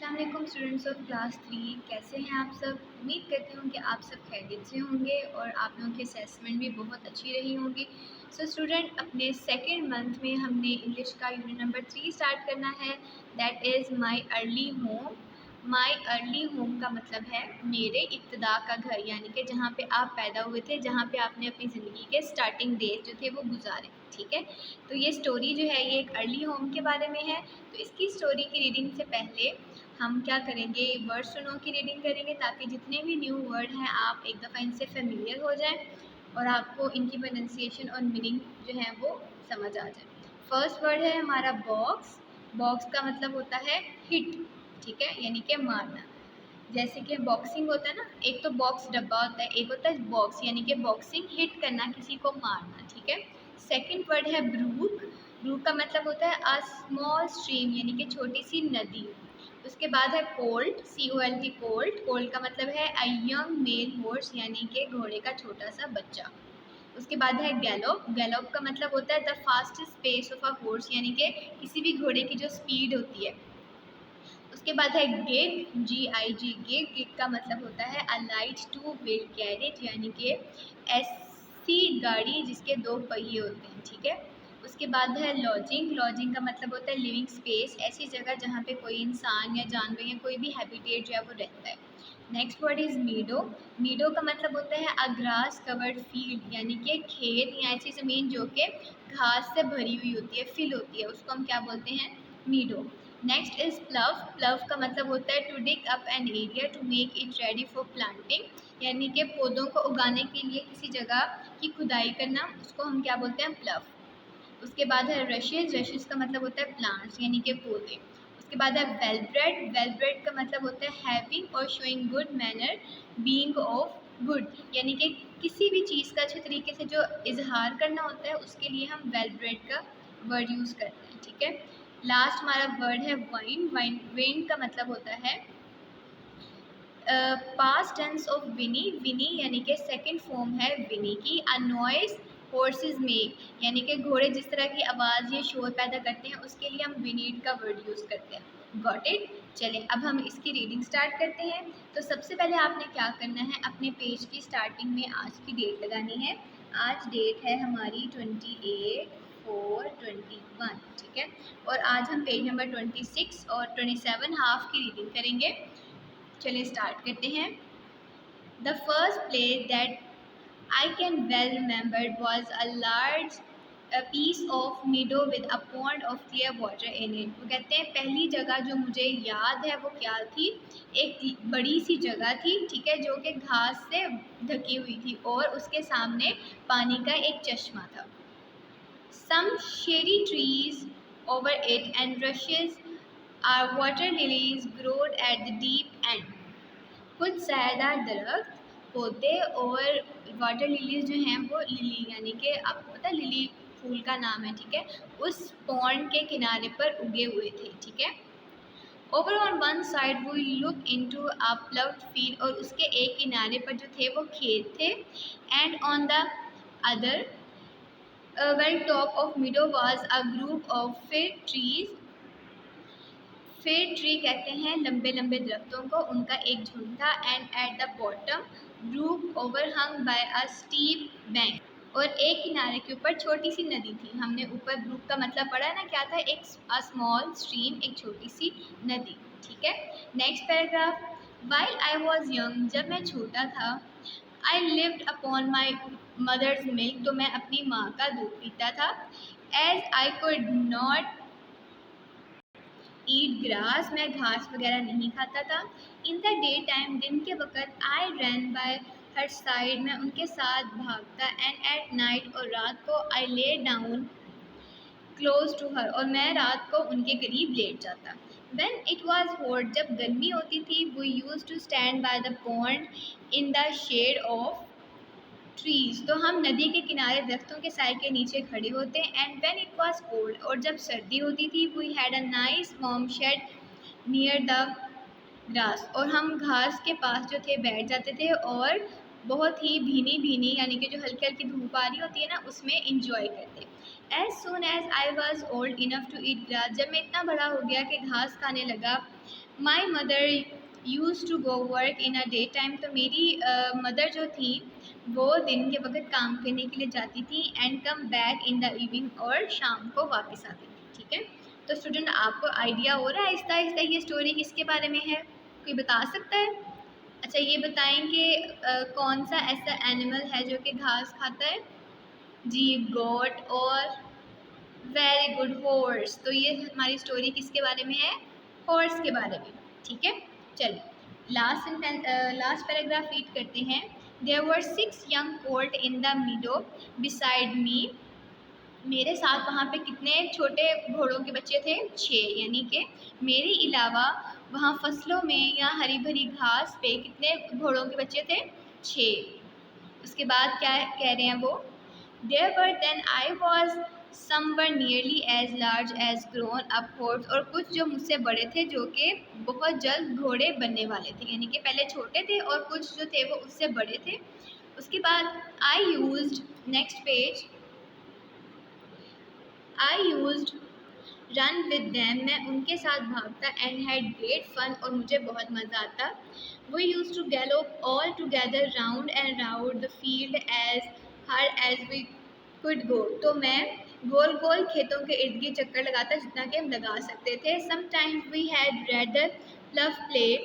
अस्सलाम वालेकुम students of class 3। कैसे हैं आप सब। उम्मीद करती हूँ कि आप सब खैरियत से होंगे और आप लोगों की असेसमेंट भी बहुत अच्छी रही होंगी। सो स्टूडेंट, अपने सेकेंड मंथ में हमने इंग्लिश का यूनिट नंबर 3 स्टार्ट करना है। That is my early home. My early home का मतलब है मेरे इब्तदा का घर, यानी कि जहाँ पे आप पैदा हुए थे, जहाँ पे आपने अपनी ज़िंदगी के स्टार्टिंग डेज जो थे वो गुजारे। ठीक है, तो ये स्टोरी जो है ये एक अर्ली होम के बारे में है। तो इसकी स्टोरी की रीडिंग से पहले हम क्या करेंगे, वर्ड सुनो की रीडिंग करेंगे, ताकि जितने भी न्यू वर्ड हैं आप एक दफ़ा इनसे फेमिलियर हो जाएं और आपको इनकी प्रोनाउंसिएशन और मीनिंग जो है वो समझ आ जाए। फर्स्ट वर्ड है हमारा बॉक्स। बॉक्स का मतलब होता है हिट। ठीक है, यानी कि मारना। जैसे कि बॉक्सिंग होता है ना, एक तो बॉक्स डब्बा होता है, एक होता है बॉक्स, यानी कि बॉक्सिंग हिट करना, किसी को मारना। ठीक है। सेकंड वर्ड है ब्रूक। ब्रूक का मतलब होता है अ स्मॉल स्ट्रीम, यानी कि छोटी सी नदी। उसके बाद है कोल्ट, COLT, कोल्ट। कोल्ट का मतलब है अ यंग मेल हॉर्स, यानी कि घोड़े का छोटा सा बच्चा। उसके बाद है गैलोप। गैलोप का मतलब होता है the fastest pace of a horse, यानी कि किसी भी घोड़े की जो स्पीड होती है। उसके बाद है गिग, GIG, गिग। गिग का मतलब होता है अ लाइट टू व्हील कैरेज, यानी कि ऐसी गाड़ी जिसके 2 पहिए होते हैं। ठीक है। उसके बाद है लॉजिंग। लॉजिंग का मतलब होता है लिविंग स्पेस, ऐसी जगह जहाँ पे कोई इंसान या जानवर या कोई भी हैबिटेट जो है वो रहता है। Next word is मीडो। मीडो का मतलब होता है अ ग्रास कवर्ड फील्ड, यानी कि खेत या ऐसी ज़मीन जो कि घास से भरी हुई होती है, फिल होती है, उसको हम क्या बोलते हैं, meadow. Next is plough. Plough का मतलब होता है to dig up an area to make it ready for planting, यानी कि पौधों को उगाने के लिए किसी जगह की खुदाई करना, उसको हम क्या बोलते हैं, प्लव। उसके बाद है रशेज। रशेज का मतलब होता है प्लांट्स, यानी कि पौधे। उसके बाद है वेल ब्रेड। वेल ब्रेड का मतलब होता है हैविंग और showing good manner, being of good, यानी कि किसी भी चीज़ का अच्छे तरीके से जो इजहार करना होता है उसके लिए हम वेल ब्रेड का वर्ड यूज़ करते हैं। ठीक है। लास्ट हमारा वर्ड है वाइन। वाइन वेन का मतलब होता है पास्ट टेंस ऑफ विनी। विनी यानी कि सेकंड फॉर्म है विनी की। अ नॉइज हॉर्सेस मेक, यानी कि घोड़े जिस तरह की आवाज़ या शोर पैदा करते हैं उसके लिए हम विनीड का वर्ड यूज़ करते हैं। Got it. चलें अब हम इसकी रीडिंग स्टार्ट करते हैं। तो सबसे पहले आपने क्या करना है, अपने पेज की स्टार्टिंग में आज की डेट लगानी है। आज डेट है हमारी 28/4/21। ठीक है। और आज हम पेज नंबर 26 और 27 हाफ की रीडिंग करेंगे। चलिए स्टार्ट करते हैं। The first place that I can well remember was a large piece of meadow with a pond of clear water in it। वो कहते हैं पहली जगह जो मुझे याद है वो क्या थी, एक बड़ी सी जगह थी। ठीक है, जो कि घास से ढकी हुई थी और उसके सामने पानी का एक चश्मा था। Some shady trees over it and rushes are water lilies growed at the deep end। कुछ सायादार दरख्त, पौधे और वाटर लिलीज जो हैं वो लिली, यानी कि आपको पता है लिली फूल का नाम है। ठीक है, उस पॉन्ड के किनारे पर उगे हुए थे। ठीक है। ओवर ऑन वन साइड वो लुक इनटू अ प्लव्ड फील्ड, और उसके एक किनारे पर जो थे वो खेत थे। And on the other very top of मीडो was a group of fig trees. फिर ट्री कहते हैं लंबे लंबे दरख्तों को, उनका एक झुंड था। And at the bottom brook overhung by a steep bank, और एक किनारे के ऊपर छोटी सी नदी थी। हमने ऊपर ब्रूक का मतलब पढ़ा है ना, क्या था, एक अ स्मॉल स्ट्रीम, एक छोटी सी नदी। ठीक है। Next paragraph. While I was young, जब मैं छोटा था, I lived upon my mother's milk, तो मैं अपनी माँ का दूध पीता था। As I could not eat grass, मैं घास वगैरह नहीं खाता था। इन द डे टाइम, दिन के वक़्त, आई रैन बाय हर साइड, मैं उनके साथ भागता। एंड एट नाइट, और रात को, आई lay down close to her, और मैं रात को उनके करीब लेट जाता। When it was hot, जब गर्मी होती थी, we used to stand by the pond in the shade of trees, तो हम नदी के किनारे दरख्तों के साए के नीचे खड़े होते। And when it was cold, और जब सर्दी होती थी, we had a nice warm shed near the grass, और हम घास के पास जो थे बैठ जाते थे और बहुत ही भीनी भीनी, यानी कि जो हल्की हल्की धूप आ रही होती है ना, उसमें इंजॉय करते। As soon as I was old enough to eat grass, जब मैं इतना बड़ा हो गया कि घास खाने लगा, my mother use to go work in a day time. तो मेरी मदर जो थी वो दिन के वक्त काम करने के लिए जाती थी, and come back in the evening, और शाम को वापस आती थी। ठीक है, तो स्टूडेंट आपको आइडिया हो रहा है आहिस्ता आहिस्ता ये स्टोरी किसके बारे में है? कोई बता सकता है? अच्छा, ये बताएं कि कौन सा ऐसा एनिमल है जो कि घास खाता है? जी, गोट। और वेरी गुड, हॉर्स। तो ये हमारी स्टोरी किसके बारे में है? हॉर्स के बारे में। ठीक है, चलिए लास्ट पैराग्राफ रीड करते हैं। There were 6 young colt in the meadow beside me. मेरे साथ वहाँ पे कितने छोटे घोड़ों के बच्चे थे? 6। यानी कि मेरे अलावा वहाँ फसलों में या हरी भरी घास पे कितने घोड़ों के बच्चे थे? 6। उसके बाद क्या कह रहे हैं वो? There were then I was somewhere nearly as large as grown up horse। और कुछ जो मुझसे बड़े थे जो कि बहुत जल्द घोड़े बनने वाले थे, यानी कि पहले छोटे थे और कुछ जो थे वो उससे बड़े थे। उसके बाद I used, next page, I used run with them, मैं उनके साथ भागता, एंड हैड ग्रेट फन, और मुझे बहुत मज़ा आता। We use to gallop all together round and round the field as hard as we could go. तो मैं गोल गोल खेतों के इर्द गिर्द चक्कर लगाता जितना कि हम लगा सकते थे। Sometimes we had rather love play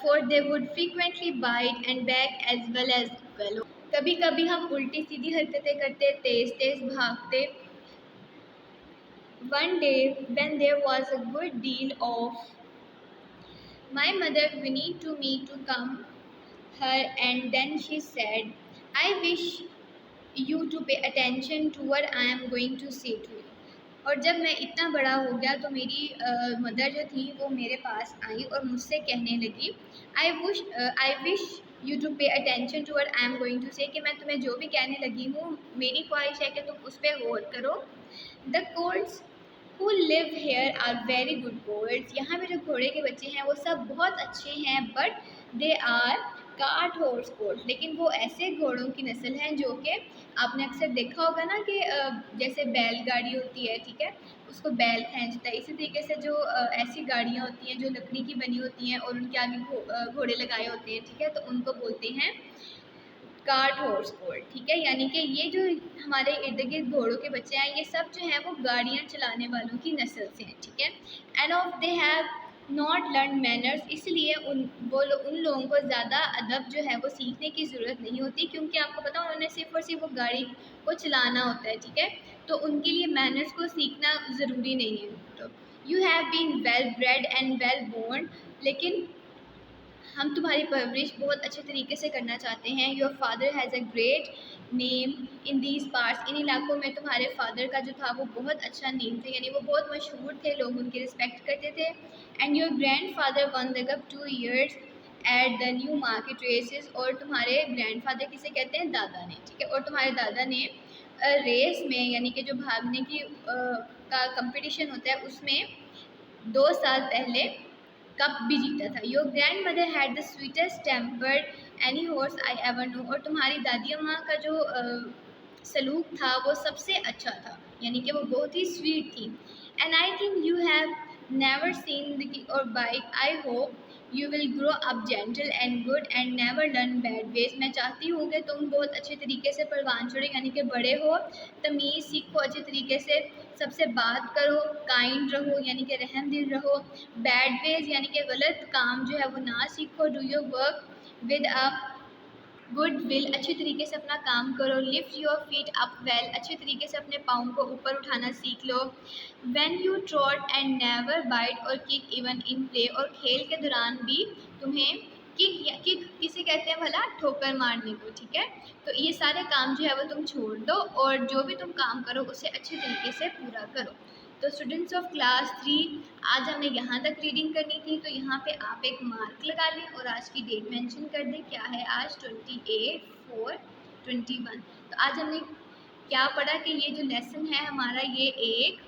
for they would frequently bite and back as well as gallop. कभी कभी हम उल्टी सीधी हरकतें करते, तेज तेज भागते। One day, when there was a good deal of my mother whinnying to me to come her, and then she said, I wish you to pay attention to what I am going to say to you। और जब मैं इतना बड़ा हो गया तो मेरी mother जो थी वो मेरे पास आई और मुझसे कहने लगी, I wish you to pay attention to what I am going to say, कि मैं तुम्हें जो भी कहने लगी हूँ मेरी ख्वाहिश है कि तुम उस पर गौर करो। The colds who live here are very good birds। यहाँ पे जो घोड़े के बच्चे हैं वो सब बहुत अच्छे हैं, but they are cart horse colts. लेकिन वो ऐसे घोड़ों की नस्ल हैं जो कि आपने अक्सर देखा होगा ना कि जैसे बैलगाड़ी होती है, ठीक है, उसको बैल खींचता है। इसी तरीके से जो ऐसी गाड़ियाँ होती हैं जो लकड़ी की बनी होती हैं और उनके आगे घोड़े लगाए होते हैं, ठीक है, तो उनको बोलते हैं कार्ट हॉर्स कोल्ड। ठीक है, यानी कि ये जो हमारे इर्द गिर्द घोड़ों के बच्चे हैं ये सब जो हैं वो गाड़ियाँ चलाने वालों की नस्ल से हैं। ठीक है, end of they have not learn manners, इसलिए उन लोगों को ज़्यादा अदब जो है वो सीखने की ज़रूरत नहीं होती, क्योंकि आपको पता उन्होंने सिर्फ और सिर्फ वो गाड़ी को चलाना होता है। ठीक है, तो उनके लिए मैनर्स को सीखना ज़रूरी नहीं है। तो you have been well bred and well born, लेकिन हम तुम्हारी परवरिश बहुत अच्छे तरीके से करना चाहते हैं। Your father has a great name in these parts, इन इलाकों में तुम्हारे फादर का जो था वो बहुत अच्छा नेम था, यानी वो बहुत मशहूर थे, लोग उनकी रिस्पेक्ट करते थे। And your grandfather won the cup 2 years at the Newmarket races, और तुम्हारे ग्रैंड फादर किसे कहते हैं? दादा ने। ठीक है, और तुम्हारे दादा ने रेस में, यानी कि जो भागने की का कंपटीशन होता है उसमें 2 साल पहले कप भी जीता था। Your grandmother had the sweetest tempered any horse I ever know, और तुम्हारी दादी अम्मा का जो सलूक था वो सबसे अच्छा था, यानी कि वो बहुत ही स्वीट थी। And I think you have never seen the or bike, I hope you will grow up gentle and good and never learn bad ways. मैं चाहती हूँ कि तुम बहुत अच्छे तरीके से परवान चढ़ो, यानी कि बड़े हो, तमीज़ सीखो, अच्छे तरीके से सबसे बात करो, काइंड रहो यानी कि रहम दिल रहो, बैड वेज यानी कि गलत काम जो है वो ना सीखो। Do your work with a good will, अच्छे तरीके से अपना काम करो। Lift your feet up well, अच्छे तरीके से अपने पाँव को ऊपर उठाना सीख लो। When you trot and never bite or kick even in play, और खेल के दौरान भी तुम्हें किक किसे कहते हैं भला? ठोकर मारने को। ठीक है, तो ये सारे काम जो है वो तुम छोड़ दो और जो भी तुम काम करो उसे अच्छे तरीके से पूरा करो। तो स्टूडेंट्स ऑफ क्लास 3, आज हमने यहाँ तक रीडिंग करनी थी, तो यहाँ पे आप एक मार्क लगा लें और आज की डेट मेंशन कर दें। क्या है आज? 28/4/21। तो आज हमने क्या पढ़ा कि ये जो लेसन है हमारा ये एक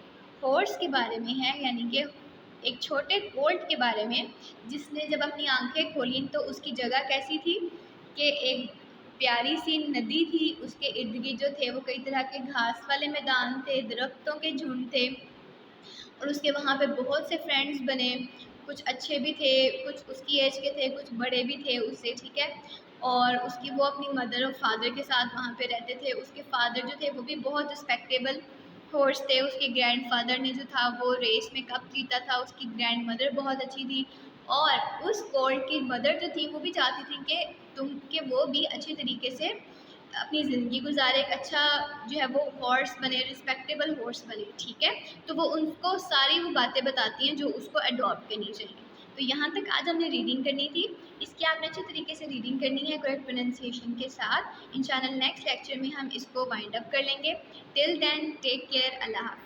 हॉर्स के बारे में है, यानी कि एक छोटे कोल्ट के बारे में, जिसने जब अपनी आंखें खोली तो उसकी जगह कैसी थी कि एक प्यारी सी नदी थी, उसके इर्द गिर्द जो थे वो कई तरह के घास वाले मैदान थे, दरख्तों के झुंड थे, और उसके वहाँ पे बहुत से फ्रेंड्स बने। कुछ अच्छे भी थे, कुछ उसकी एज के थे, कुछ बड़े भी थे उससे, ठीक है। और उसकी वो अपनी मदर और फादर के साथ वहाँ पे रहते थे। उसके फादर जो थे वो भी बहुत रिस्पेक्टेबल हॉर्स थे। उसके ग्रैंडफादर ने जो था वो रेस में कप जीता था। उसकी ग्रैंड मदर बहुत अच्छी थी, और उस कोर्ट की मदर जो थी वो भी चाहती थी कि वो भी अच्छे तरीके से अपनी ज़िंदगी गुजारे, एक अच्छा जो है वो हॉर्स बने, रिस्पेक्टेबल हॉर्स बने, ठीक है। तो वो उनको सारी वो बातें बताती हैं जो उसको अडॉप्ट करनी चाहिए। तो यहाँ तक आज हमने रीडिंग करनी थी। इसकी आपने अच्छे तरीके से रीडिंग करनी है करेक्ट प्रोनाउंसिएशन के साथ। इंशाल्लाह नेक्स्ट लेक्चर में हम इसको वाइंड अप कर लेंगे। टिल देन टेक केयर, अल्लाह हाफ़िज़।